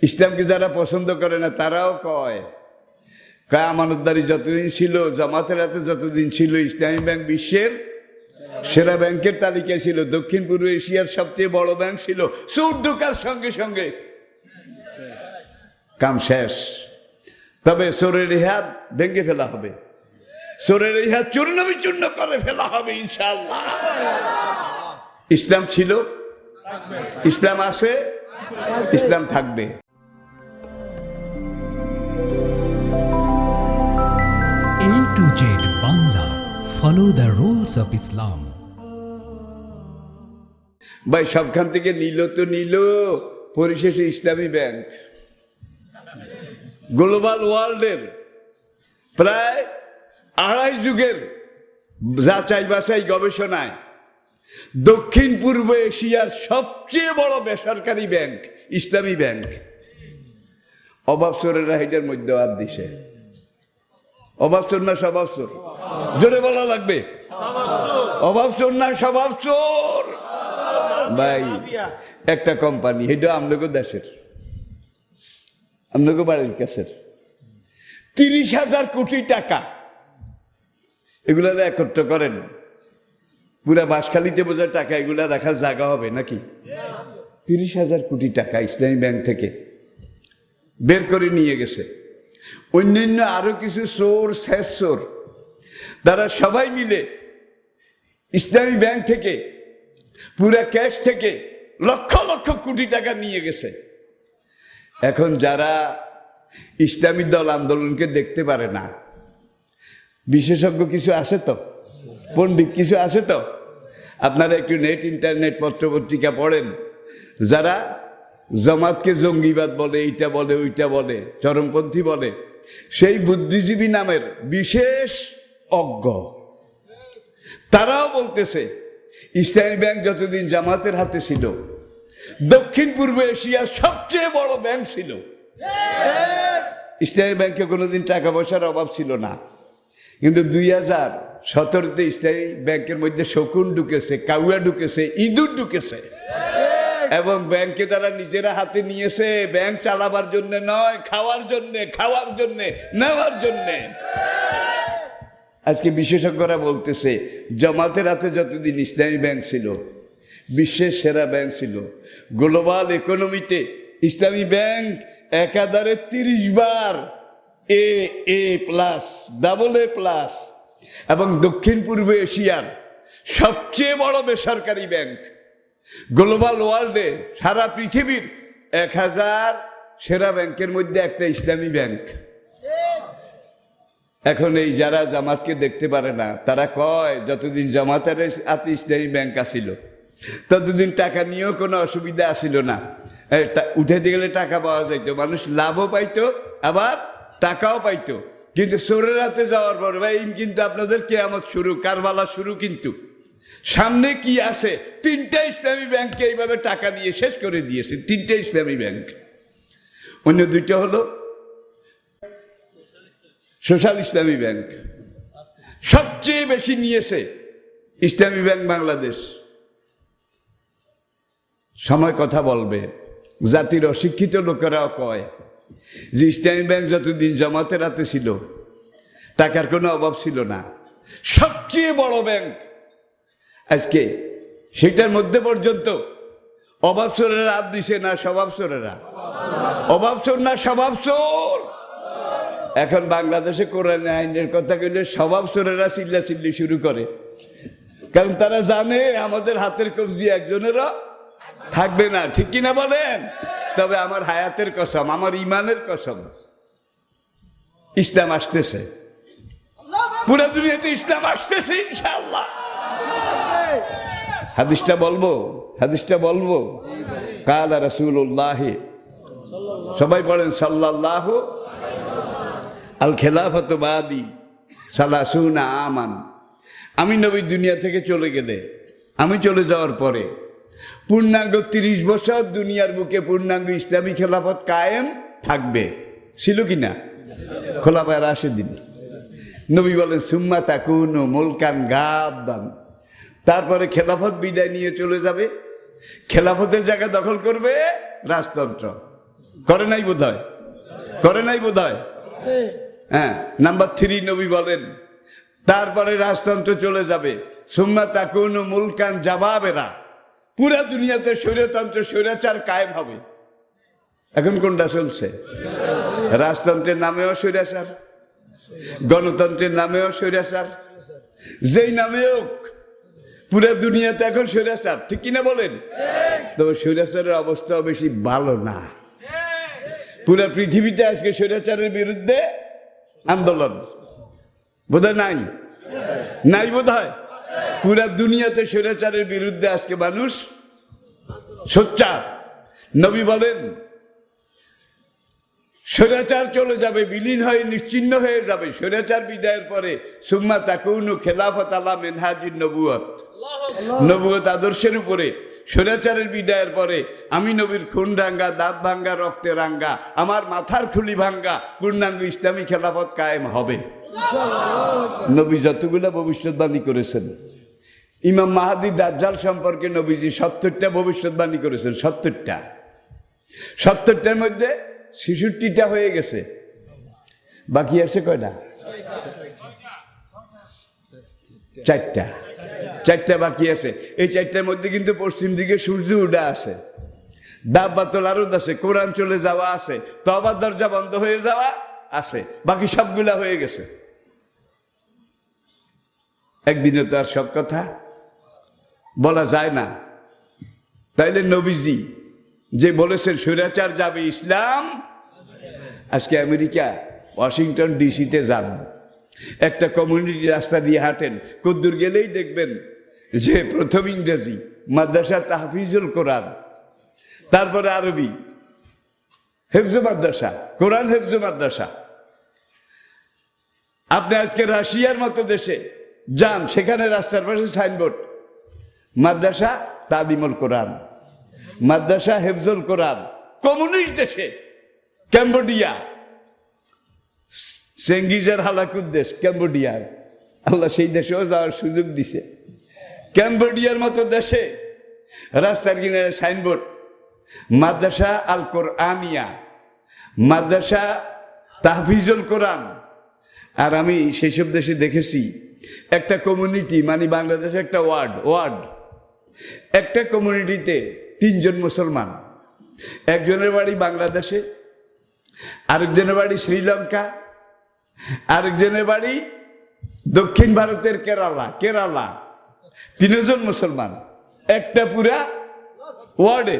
ইসলামকে যারা পছন্দ করে না তারাও কয় আমানতদারি যতদিন ছিল, জামাতের হাতে যতদিন ছিল, ইসলামী ব্যাংক বিশ্বের সেরা ব্যাংকের তালিকায় ছিল, দক্ষিণ পূর্ব এশিয়ার সবচেয়ে বড় ব্যাংক ছিল। সুদ ঢোকার সঙ্গে সঙ্গে কাম শেষ। তবে চোরের হাত ভেঙে ফেলা হবে, চোরের হাত চূর্ণ বিচূর্ণ করে ফেলা হবে ইনশাআল্লাহ। ইসলাম ছিল, ইসলাম আছে, ইসলাম থাকবে। AtoZ Bangla, follow the rules of Islam. ভাই সবখান থেকে নিল তো নিল, পরিশেষে ইসলামী ব্যাংক গ্লোবাল ওয়ার্ল্ডের প্রায় 2.5 যুগের যাচাই বাছাই গবেষণায় দক্ষিণ পূর্ব এশিয়ার সবচেয়ে বড় বেসরকারি ব্যাংক ইসলামী ব্যাংক। অভাব চোরেরা এটার মধ্যে হাত দিছে। অভাব চোর না স্বভাব চোর? জোরে বলা লাগবে, অভাব চোর না স্বভাব চোর? ভাই একটা কোম্পানি, এটা আমলোকে দেশের, আমলোকে বাড়ির কাছের, 30,000 কোটি টাকা এগুলা একত্র করেন। পুরা বাঁশখালীতে বোঝা টাকা এগুলা রাখার জায়গা হবে নাকি? 30,000 কোটি টাকা ইসলামী ব্যাংক থেকে বের করে নিয়ে গেছে। অন্যান্য আরো কিছু চোর, শেষ চোর, তারা সবাই মিলে ইসলামী ব্যাংক থেকে পুরা ক্যাশ থেকে লক্ষ লক্ষ কোটি টাকা নিয়ে গেছে। এখন যারা ইসলামী দল আন্দোলনকে দেখতে পারে না, বিশেষজ্ঞ কিছু আছে তো, পণ্ডিত কিছু আছে তো, আপনারা একটু নেট, ইন্টারনেট, পত্রপত্রিকা পড়েন, যারা জামাতকে জঙ্গিবাদ বলে, এইটা বলে, ওইটা বলে, চরমপন্থী বলে, সেই বুদ্ধিজীবী নামের বিশেষ অজ্ঞ তারাও বলতেছে ইসলামী ব্যাংক যতদিন জামাতের হাতে ছিল দক্ষিণ পূর্ব এশিয়ার সবচেয়ে বড় ব্যাংক ছিল। ইসলামী ব্যাংকে কোনোদিন টাকা পয়সার অভাব ছিল না, কিন্তু 2017-তে ইসলামী ব্যাংকের মধ্যে শকুন ঢুকেছে, কাউয়া ঢুকেছে, ইঁদুর ঢুকেছে, এবং ব্যাংকে তারা নিজেরা হাতে নিয়েছে, ব্যাংক চালাবার জন্য নয়, খাওয়ার জন্যে, খাওয়ার জন্যে, নেওয়ার জন্যে। আজকে বিশেষজ্ঞরা বলতেছে জামাতের হাতে যতদিন ইসলামী ব্যাংক ছিল বিশ্বের সেরা ব্যাংক ছিল। গ্লোবাল ইকোনমিতে ইসলামী ব্যাংক একাধারে 30 বার AA+, AA+, এবং দক্ষিণ পূর্ব এশিয়ার সবচেয়ে বড় বেসরকারি ব্যাংক। গ্লোবাল ওয়ার্ল্ডে সারা পৃথিবীর 1000 সেরা ব্যাংকের মধ্যে একটা ইসলামী ব্যাংক। এখন এই যারা জামাতকে দেখতে পারে না তারা কয় যতদিন জামাতের হাতে ইসলামী ব্যাংক আসিল ততদিন টাকা নিয়েও কোনো অসুবিধা আসিল না, উঠে দিয়ে গেলে টাকা পাওয়া যাইতো, মানুষ লাভও পাইতো আবার টাকাও পাইতো। কিন্তু চোরের হাতে যাওয়ার পর ভাই কিন্তু আপনাদের কিয়ামত শুরু, কারবালা শুরু। কিন্তু সামনে কি আছে? 3টা ইসলামী ব্যাংককে এইভাবে টাকা নিয়ে শেষ করে দিয়েছে, 3টা ইসলামী ব্যাংক। অন্য 2টা হলো সোশ্যাল ইসলামী ব্যাংক। সবচেয়ে বেশি নিয়েছে ইসলামী ব্যাংক বাংলাদেশ। সময় কথা বলবে, জাতির অশিক্ষিত লোকেরাও কয় যে ইসলামী ব্যাংক যতদিন জামাতের হাতে ছিল টাকার কোনো অভাব ছিল না, সবচেয়ে বড় ব্যাংক। আজকে সেটার মধ্যে পর্যন্ত অভাব চোরেরা হাত দিছে না স্বভাব চোরেরা? অভাব চোর না স্বভাব চোর? এখন বাংলাদেশে কোরআন আইনের কথা কইলে স্বভাব চোরেরা চিল্লাচিল্লি শুরু করে, কারণ তারা জানে আমাদের হাতের কবজি একজনেরও থাকবে না। ঠিক কিনা বলেন? তবে আমার হায়াতের কসম, আমার ইমানের কসম, ইসলাম আসতেছে, পুরো দুনিয়াতে ইসলাম আসতেছে ইনশাআল্লাহ। হাদিসটা বলবো, হাদিসটা বলবো। কালা রাসূলুল্লাহ, সবাই পড়েন সাল্লাল্লাহু, আল খেলাফাতু বাদি সালাসুনা আমান। আমি নবী দুনিয়া থেকে চলে গেলে, আমি চলে যাওয়ার পরে পূর্ণাঙ্গ 30 বছর দুনিয়ার বুকে পূর্ণাঙ্গ ইসলামী খেলাফত কায়েম থাকবে। ছিল কিনা? খোলাফায়ে রাশিদিন। নবী বলেন সুম্মা তাকুনু মুলকান গাদ্দান, তারপরে খেলাফত বিদায় নিয়ে চলে যাবে, খেলাফতের জায়গা দখল করবে রাজতন্ত্র। করে নাই বোধহয়, করে নাই বোধহয়। হ্যাঁ, নাম্বার 3 নবী বলেন তারপরে রাজতন্ত্র চলে যাবে, সুম্মা তাকুনু মুলকান জাবাবেরা, পুরা দুনিয়াতে স্বৈরতন্ত্র স্বৈরাচার কায়েম হবে। এখন কোনটা চলছে? রাজতন্ত্রের নামেও স্বৈরাচার, গণতন্ত্রের নামেও স্বৈরাচার, যেই নামে হোক পুরা দুনিয়াতে এখন স্বৈরাচার, ঠিক কিনা বলেন? তবে স্বৈরাচারের অবস্থা বেশি ভালো না। পুরা পৃথিবীতে আজকে স্বৈরাচারের বিরুদ্ধে আন্দোলন বোধহয় নাই, নাই বোধহয়। পুরা দুনিয়াতে স্বৈরাচারের বিরুদ্ধে আজকে মানুষ সোচ্চার। নবী বলেন স্বৈরাচার চলে যাবে, বিলীন হয়ে নিশ্চিহ্ন হয়ে যাবে। স্বৈরাচার বিদায়ের পরে সুম্মা তাকুনু খেলাফত আলা মিনহাজিন নবুয়ত, নবুয়ত আদর্শের উপরে স্বৈরাচারের বিদায়ের পরে আমি নবীর খুন রাঙ্গা, দাঁত ভাঙ্গা, রক্তে রাঙ্গা, আমার মাথার খুলি ভাঙ্গা পূর্ণাঙ্গ ইসলামী খেলাফত কায়েম হবে। নবী যতগুলা ভবিষ্যৎবাণী করেছেন, ইমাম মাহাদি দাজ্জাল সম্পর্কে নবীজি 70টা ভবিষ্যৎবাণী করেছেন। 70টার মধ্যে 66টা হয়ে গেছে, বাকি আছে কয়টা? 4টা বাকি আছে। এই 4টার মধ্যে কিন্তু পশ্চিম দিকে সূর্য উঠা আছে, দাব্বাতুল আরদ আছে, কোরআন চলে যাওয়া আছে, তওবার দরজা বন্ধ হয়ে যাওয়া আছে, বাকি সবগুলা হয়ে গেছে। একদিনে তো আর সব কথা বলা যায় না। তাইলে নবীজি যে বলেছেন স্বৈরাচার যাবে, ইসলাম, আজকে আমেরিকা ওয়াশিংটন ডিসিতে যান, একটা কমিউনিটি রাস্তা দিয়ে হাঁটেন, কদ্দুর গেলেই দেখবেন যে প্রথম ইংরেজি মাদ্রাসা তাহফিজুল কোরআন, তারপরে আরবি হেফজ মাদ্রাসা, কোরআন হেফজ মাদ্রাসা। আপনি আজকে রাশিয়ার মতো দেশে যান, সেখানে রাস্তার পাশে সাইনবোর্ড মাদ্রাসা তালিমুল কোরআন, মাদ্রাসা হেফজুল কোরআন। কমিউনিস্ট দেশে ক্যাম্বোডিয়া, চেঙ্গিজের হালাকুর দেশ ক্যাম্বোডিয়া, আল্লাহ সেই দেশেও যাওয়ার সুযোগ দিছে। ক্যাম্বোডিয়ার মতো দেশে রাস্তার কিনারে সাইনবোর্ড মাদ্রাসা আল কোরআনিয়া, মাদ্রাসা তাহফিজুল কোরআন। আর আমি সেই সব দেশে দেখেছি একটা কমিউনিটি, মানে বাংলাদেশে একটা ওয়ার্ড, একটা কমিউনিটিতে 3 জন মুসলমান, একজনের বাড়ি বাংলাদেশে, আরেকজনের বাড়ি শ্রীলঙ্কা, আরেকজনের বাড়ি দক্ষিণ ভারতের কেরালা। 3 জন মুসলমান একটা পুরা ওয়ার্ডে।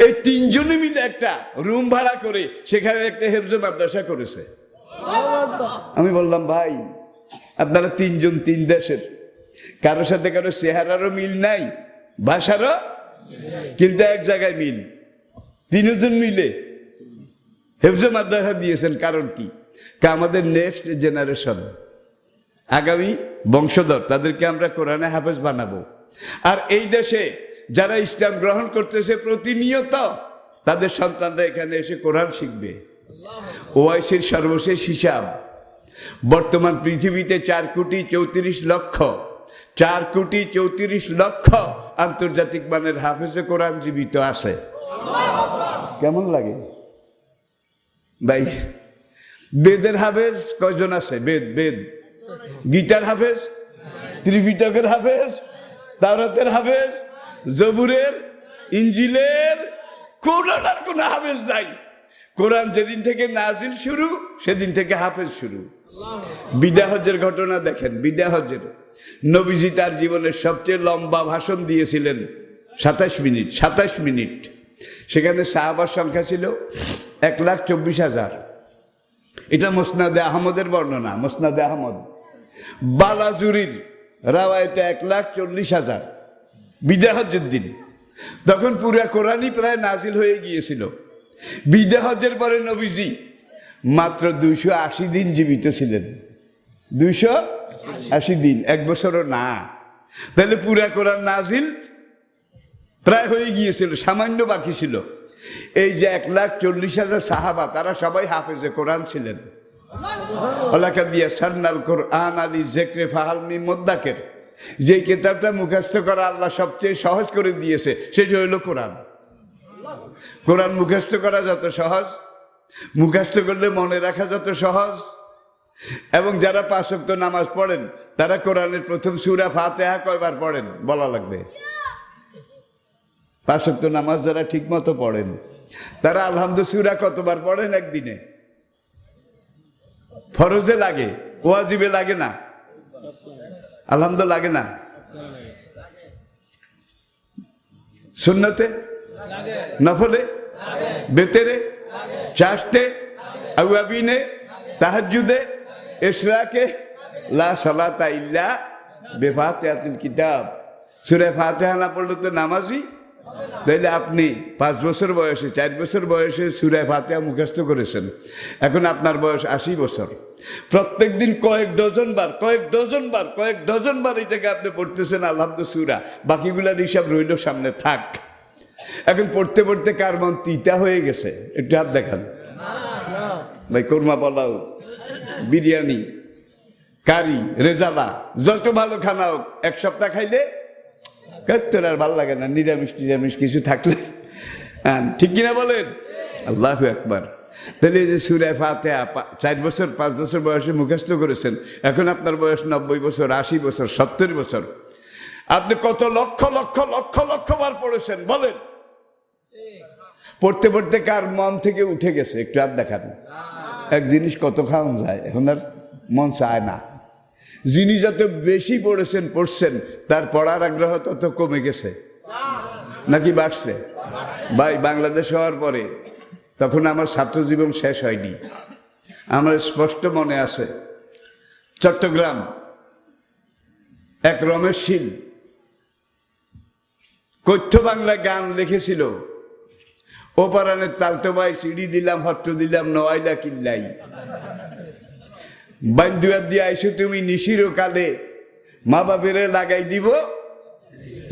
এই 3 জনে মিলে একটা রুম ভাড়া করে সেখানে একটা হেফজ মাদ্রাসা করেছে। আমি বললাম, ভাই আপনারা 3 জন 3 দেশের, কারোর সাথে কারো চেহারারও মিল নাই, ভাষারও, কিন্তু এক জায়গায় মিল। 3 জন মিলে হেফজ মাদ্রাসা দিয়েছেন। কারণ কি? আমাদের নেক্সট জেনারেশন, আগামী বংশধর, তাদেরকে আমরা কোরআনে হাফেজ বানাবো। আর এই দেশে যারা ইসলাম গ্রহণ করতেছে প্রতিনিয়ত, তাদের সন্তানরা এখানে এসে কোরআন শিখবে। ওআইসির সর্বশেষ হিসাব, বর্তমান পৃথিবীতে 4,34,00,000 আন্তর্জাতিক মানের হাফেজে কোরআন জীবিত আছে। কেমন লাগে ভাই? বেদের হাফেজ কয়জন আছে? বেদ, গীতার হাফেজ, ত্রিপিটকের হাফেজ, তাওরাতের হাফেজ, জবুরের, ইঞ্জিলের, কোরআনের কোনো হাফেজ নাই। কোরআন যেদিন থেকে নাজিল শুরু, সেদিন থেকে হাফেজ শুরু। বিদায় হজ্জের ঘটনা দেখেন। বিদায় হজ্জের নবীজি তার জীবনের সবচেয়ে লম্বা ভাষণ দিয়েছিলেন, 27 মিনিট। সেখানে সাহাবার সংখ্যা ছিল 1,24,000। এটা মুসনাদে আহমদের বর্ণনা, মুসনাদে আহমদ। বালাজুরির রাওয়ায়েতে 1,40,000 বিদায় হজ্জের দিন। তখন পুরা কোরআনই প্রায় নাজিল হয়ে গিয়েছিল। বিদায় হজ্জের পরে নবীজি মাত্র 280 দিন জীবিত ছিলেন। 280 দিন, 1 বছরও না। তাহলে পুরা কোরআন নাজিল প্রায় হয়ে গিয়েছিল, সামান্য বাকি ছিল। এই যে 1,40,000 সাহাবা, তারা সবাই হাফেজে কোরআন ছিলেন। যে কিতাবটা মুখস্থ করা আল্লাহ সবচেয়ে সহজ করে দিয়েছে, সেটা হইল কোরআন। কোরআন মুখস্থ করা যত সহজ, মুখস্থ করলে মনে রাখা যত সহজ, এবং যারা 5 ওয়াক্ত নামাজ পড়েন তারা কোরআনের প্রথম সূরা ফাতিহা কয়বার পড়েন বলা লাগবে। 5 ওয়াক্ত নামাজ যারা ঠিক মতো পড়েন তারা আলহামদুলিল্লাহ সূরা কতবার পড়েন একদিনে? ফরজে লাগে, ওয়াজিবে লাগে না, আলহামদুলিল্লাহ লাগে না, সুন্নতে, নফলে, বেতেরে, চাশতে, আওয়াবিনে, তাহাজ্জুদে, ইশরাকে, লা সালাতা ইল্লা বিফাতিহাতিল কিতাব। সূরা ফাতিহা না পড়লে তো নামাজি। তাইলে আপনি 5 বছর বয়সে, 4 বছর বয়সে সূরা ফাতিহা মুখস্থ করেছেন, এখন আপনার বয়স 80 বছর। প্রত্যেক দিন কয়েক ডজন বার এটাকে আপনি পড়তেছেন আলহামদুলিল্লাহ সূরা, বাকিগুলার হিসাব রইল সামনে থাক। এখন পড়তে পড়তে কার মন তিতা হয়ে গেছে? একটু হাত দেখান ভাই। কোরমা পোলাও, বিরিয়ানি, কারি, রেজালা, যত ভালো খানা হোক 1 সপ্তাহ খাইলে তোর আর ভালো লাগে না, নিরামিষ কিছু থাকলে, ঠিক কিনা বলেন? আল্লাহু আকবার। তাহলে এই যে সূরা ফাতিহা 4 বছর 5 বছর বয়সে মুখস্থ করেছেন, এখন আপনার বয়স 90 বছর, 80 বছর, 70 বছর। আপনি কত লক্ষ লক্ষ লক্ষ লক্ষ বার পড়েছেন বলেন? পড়তে পড়তে কার মন থেকে উঠে গেছে? একটু হাত দেখান। এক জিনিস কত খাওয়ান যায়, এখন আর মন চায় না। যিনি যত বেশি পড়ছেন তার পড়ার আগ্রহ তত কমে গেছে নাকি বাড়ছে? ভাই, বাংলাদেশ হওয়ার পরে তখন আমার ছাত্র জীবন শেষ হয়নি। আমার স্পষ্ট মনে আছে, চট্টগ্রাম এক রমেশ শীল কথ্য বাংলা গান লিখেছিল, ও পারানের তালতো ভাই সিঁড়ি দিলাম, হট্ট দিলাম, নয়লা কিল্লাই, বান্ধুয়ার দিয়ে আইসো তুমি নিশির কালে, মা বাপেরে লাগাই দিব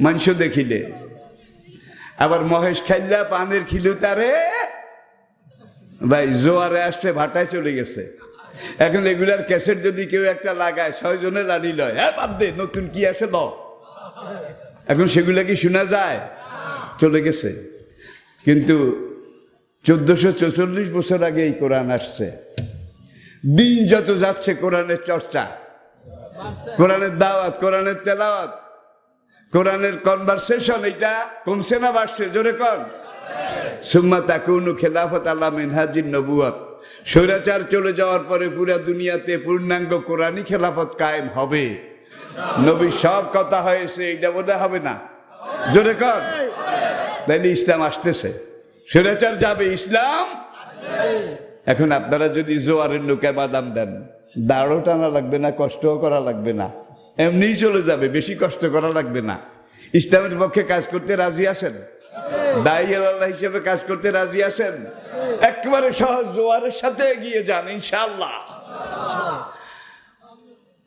মাংস দেখিলে। আবার মহেশ খাইলা পানের খিলু তারে, ভাই জোয়ারে আসছে, ভাটায় চলে গেছে। এখন এগুলার ক্যাসেট যদি কেউ একটা লাগায় 6 জনে লাড়ি লয়, হ্যাঁ বাদ দে, নতুন কি আছে ল। এখন সেগুলা কি শোনা যায়? চলে গেছে। কিন্তু 1444 বছর আগে এই কোরআন আসছে। দিন যত যাচ্ছে কোরআনের চর্চা, কোরআনের দাওয়াত, কোরআনের তেলাওয়াত, কোরআনের কনভারসেশন, এটা কমছে না বাড়ছে? জোরে কন। সুম্মা তাকুনু খেলাফত আলা মিনহাজিন নবুয়ত, স্বৈরাচার চলে যাওয়ার পরে পুরা দুনিয়াতে পূর্ণাঙ্গ কোরআনই খেলাফত কায়েম হবে। নবী সব কথা হয়েছে, এটা বোধহয় হবে না? জোরে কন। তাইলে ইসলাম আসতেছে, স্বৈরাচার যাবে, ইসলাম। এখন আপনারা যদি জোয়ারের নৌকায় বাদাম দেন, দাঁড়ও টানা লাগবে না, কষ্টও করা লাগবে না, এমনিই চলে যাবে, বেশি কষ্ট করা লাগবে না। ইসলামের পক্ষে কাজ করতে রাজি আছেন? দায়ী আল্লাহ হিসেবে কাজ করতে রাজি আছেন? একেবারে সহজ, জোয়ারের সাথে এগিয়ে যান ইনশাআল্লাহ।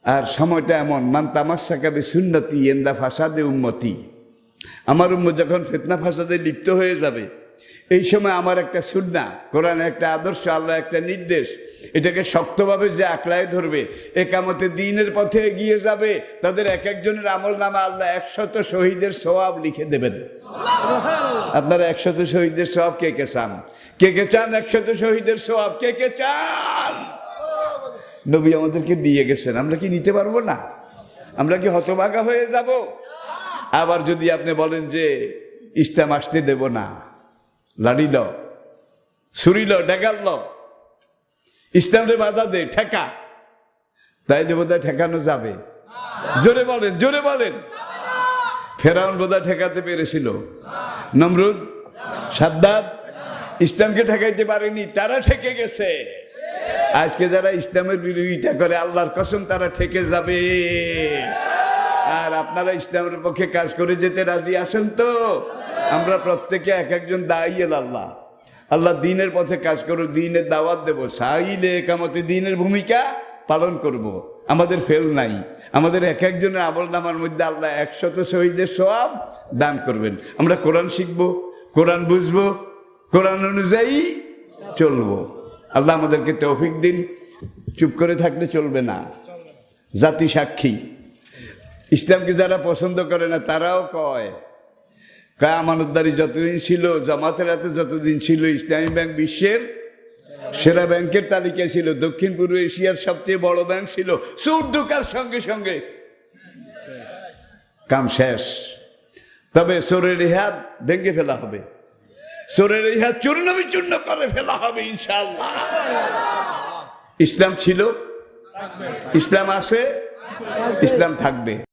আর সময়টা এমন, মান তামাসসাকা বিসুন্নতি ইনদা ফাসাদে উম্মতি, আমার উম্মত যখন ফিতনা ফাসাদে লিপ্ত হয়ে যাবে, এই সময় আমার একটা সুন্নাহ, কোরআনের একটা আদর্শ, আল্লাহ একটা নির্দেশ, এটাকে শক্তভাবে যে আঁকড়ায় ধরবে, একামতে দ্বীনের পথে এগিয়ে যাবে, তাদের এক একজনের আমল নামা আল্লাহ 100 শহীদের সওয়াব লিখে দেবেন। আপনারা 100 শহীদের সওয়াব কে কে চান? কে কে চান 100 শহীদের সওয়াব? কে কে চান? নবী আমাদেরকে দিয়ে গেছেন, আমরা কি নিতে পারবো না? আমরা কি হতভাগা হয়ে যাব? আবার যদি আপনি বলেন যে ইসলাম আসতে দেব না, লাড়িল, ছুরিল, ডেগাল, ইসলামে বাধা দে, ঠেকা, তাইলে বোধহয় ঠেকানো যাবে। জোরে বলেন, জোরে বলেন। ফেরাউন বোধহয় ঠেকাতে পেরেছিল, নমরুদ, সাদ্দাত ইসলামকে ঠেকাইতে পারেনি, তারা ঠেকে গেছে। আজকে যারা ইসলামের বিরোধিতা করে, আল্লাহর কসম তারা ঠেকে যাবে। আর আপনারা ইসলামের পক্ষে কাজ করে যেতে রাজি আছেন তো? আমরা প্রত্যেকে এক একজন দায়ী আল্লাহ। আল্লাহ দ্বীনের পথে কাজ করো, দ্বীনের দাওয়াত দেবো, সাইলে একামতে দ্বীনের ভূমিকা পালন করব। আমাদের ফেল নাই, আমাদের এক একজনের আমল নামার মধ্যে আল্লাহ 100 শহীদের সওয়াব দান করবেন। আমরা কোরআন শিখবো, কোরআন বুঝবো, কোরআন অনুযায়ী চলবো। আল্লাহ আমাদেরকে তৌফিক দিন। চুপ করে থাকলে চলবে না। জাতি সাক্ষী, ইসলামকে যারা পছন্দ করে না তারাও কয়, আমানতদারি যতদিন ছিল, জামাতের হাতে যতদিন ছিল, ইসলামী ব্যাংক বিশ্বের সেরা ব্যাংকের তালিকায় ছিল, দক্ষিণ পূর্ব এশিয়ার সবচেয়ে বড় ব্যাংক ছিল। সুদ ঢোকার সঙ্গে সঙ্গে কাম শেষ। তবে চোরের হাত ভেঙে ফেলা হবে, চোরের হাত চূর্ণ বিচূর্ণ করে ফেলা হবে ইনশাআল্লাহ। ইসলাম ছিল, ইসলাম আছে, ইসলাম থাকবে।